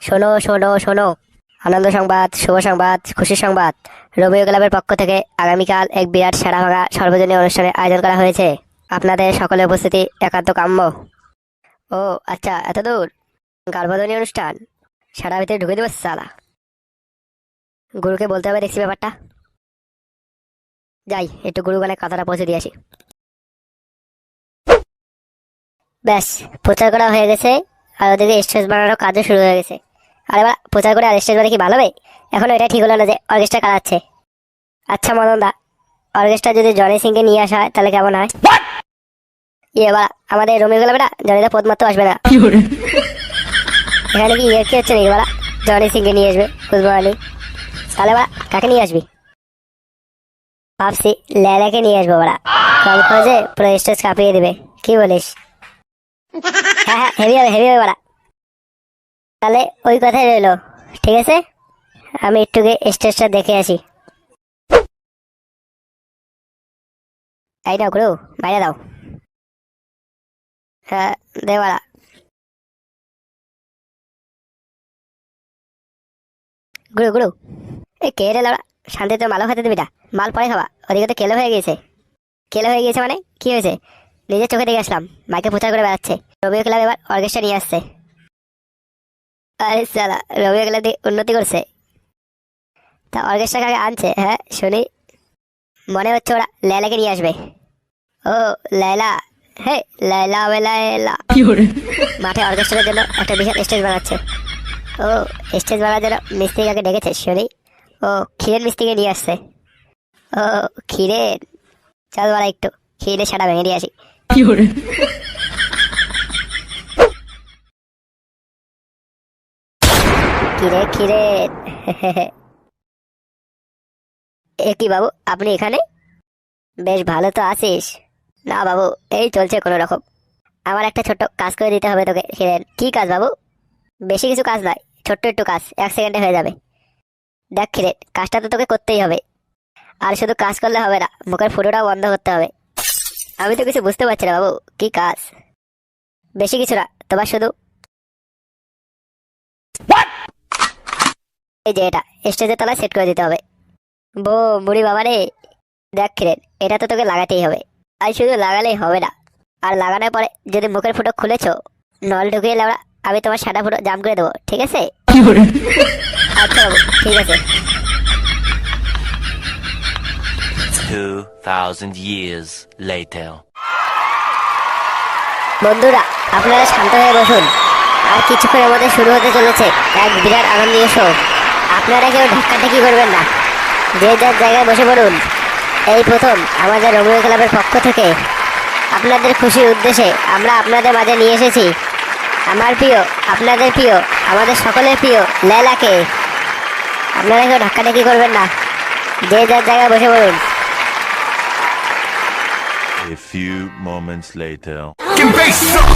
শোনো শোনো শোনো, আনন্দ সংবাদ, শুভ সংবাদ, খুশি সংবাদ। রোমিও ক্লাবের পক্ষ থেকে আগামীকাল এক বিরাট সাড়া ভাঙা সর্বজনীন অনুষ্ঠানের আয়োজন করা হয়েছে। আপনাদের সকলের উপস্থিতি একান্ত কাম্য। ও আচ্ছা, এত দূর? গার্ভধারণী অনুষ্ঠান? সারা ভিতরে ঢুকে দেবো সালা। গুরুকে বলতে হবে দেখছি ব্যাপারটা। যাই একটু গুরুগানে কথাটা পৌঁছে দিয়ে আসি। ব্যাস, প্রচার করা হয়ে গেছে, আর ওদিকে স্টেজ বানানোর কাজও শুরু হয়ে গেছে। আরে বা, প্রচার করে আর স্টেজ বানিয়ে কি ভালো হবে? এখনো এটা ঠিক হলো না যে অর্কেস্ট্রা কারাচ্ছে। আচ্ছা মদন দা, অর্কেস্ট্রা যদি জনি সিংকে নিয়ে আসা হয় তাহলে কেমন হয়? ইয়ে বা, আমাদের রোমিও ক্লাবেটা জনিদা পদ মারতে আসবে না। এখানে কি ইয়ে কি হচ্ছে নাকি বলা? জনি সিংকে নিয়ে আসবে বুঝবো আমি। তাহলে বা কাকে নিয়ে আসবি? ভাবছি লেলাকে নিয়ে আসবো বলা, কম খরচে পুরো স্টেজ কাঁপিয়ে দিবে। কি বলিস? হ্যাঁ হ্যাঁ, হেভি হবে হেভি হবে বলা। তাহলে ওই কথাই রইলো, ঠিক আছে? আমি একটু গিয়ে স্টেজটা দেখে আসি। এই নাও গুরু, বাইরে দাও। হ্যাঁ, দে বাড়া। গুরু গুরু, এই কে রে লাউড়া? শান্তিতে মালও খেতে দিবি না, মাল পরে খাবা। ওদিকে তো কেলো হয়ে গিয়েছে। কেলো হয়ে গিয়েছে মানে কি হয়েছে? নিজের চোখে দেখে আসলাম, মাইকে প্রচার করে বেড়াচ্ছে রোমিও ক্লাব এবার অর্কেস্ট্রা নিয়ে আসছে। আরে সালা, রোমিও ক্লাব দিয়ে উন্নতি করছে। তা অর্কেস্ট্রা কাকে আনছে হ্যাঁ শুনি? মনে হচ্ছে ওরা লেলাকে নিয়ে আসবে। ও লায়লা, হে লায়লা ওয়ে লায়লা। মাঠে অর্কেস্ট্রার জন্য একটা বিশাল স্টেজ বানাচ্ছে। ও, স্টেজ বানানোর জন্য মিস্ত্রি কাকে ডেকেছে শুনি? ও, ক্ষীরের মিস্ত্রিকে নিয়ে আসছে। ও, ক্ষীরের। চল বলা একটু ক্ষীরের সাটা ভেঙে দিয়ে আসি। ক্ষীরে ক্ষীরে। এ কি বাবু, আপনি এখানে? বেশ ভালো তো আছিস। না বাবু, এই চলছে কোনো রকম। আমার একটা ছোট্ট কাজ করে দিতে হবে তোকে ক্ষীরের। কি কাজ বাবু? বেশি কিছু কাজ নয়, ছোট্ট একটু কাজ, 1 সেকেন্ডে হয়ে যাবে। দেখ ক্ষীরে, কাজটা তো তোকে করতেই হবে। আর শুধু কাজ করলে হবে না, মুখের ফুটোটাও বন্ধ করতে হবে। আমি তো কিছু বুঝতে পারছি না বাবু, কি কাজ? বেশি কিছু না, তোমার শুধু এই যে এটা স্টেজের তলায় সেট করে দিতে হবে। বো বুড়ি বাবা রে, দেখ কিরেন, এটা তো তোকে লাগাতেই হবে। আর শুধু লাগালেই হবে না, আর লাগানোর পরে যদি মুখের ফুটো খুলেছো, নল ঢুকিয়ে লাউড়া আমি তোমার সাদা ফুটো জাম করে দেবো, ঠিক আছে? আচ্ছা বাবু, ঠিক আছে। 2,000 years later. বন্ধুরা, আপনারা শান্ত হয়ে বসুন। আর কিছুক্ষণের মধ্যে শুরু হতে চলেছে এক বিরাট আনন্দীয় শো। আপনারা কেউ ধাক্কাধাক্কি করবেন না, যে যার জায়গায় বসে পড়ুন। এই প্রথম আমাদের রোমিও ক্লাবের পক্ষ থেকে আপনাদের খুশির উদ্দেশ্যে আমরা আপনাদের মাঝে নিয়ে এসেছি আমার প্রিয়, আপনাদের প্রিয়, আমাদের সকলের প্রিয় লেলাকে। আপনারা কেউ ধাক্কাধাক্কি করবেন না, যে যার জায়গায় বসে পড়ুন। A few moments later. Get bass up.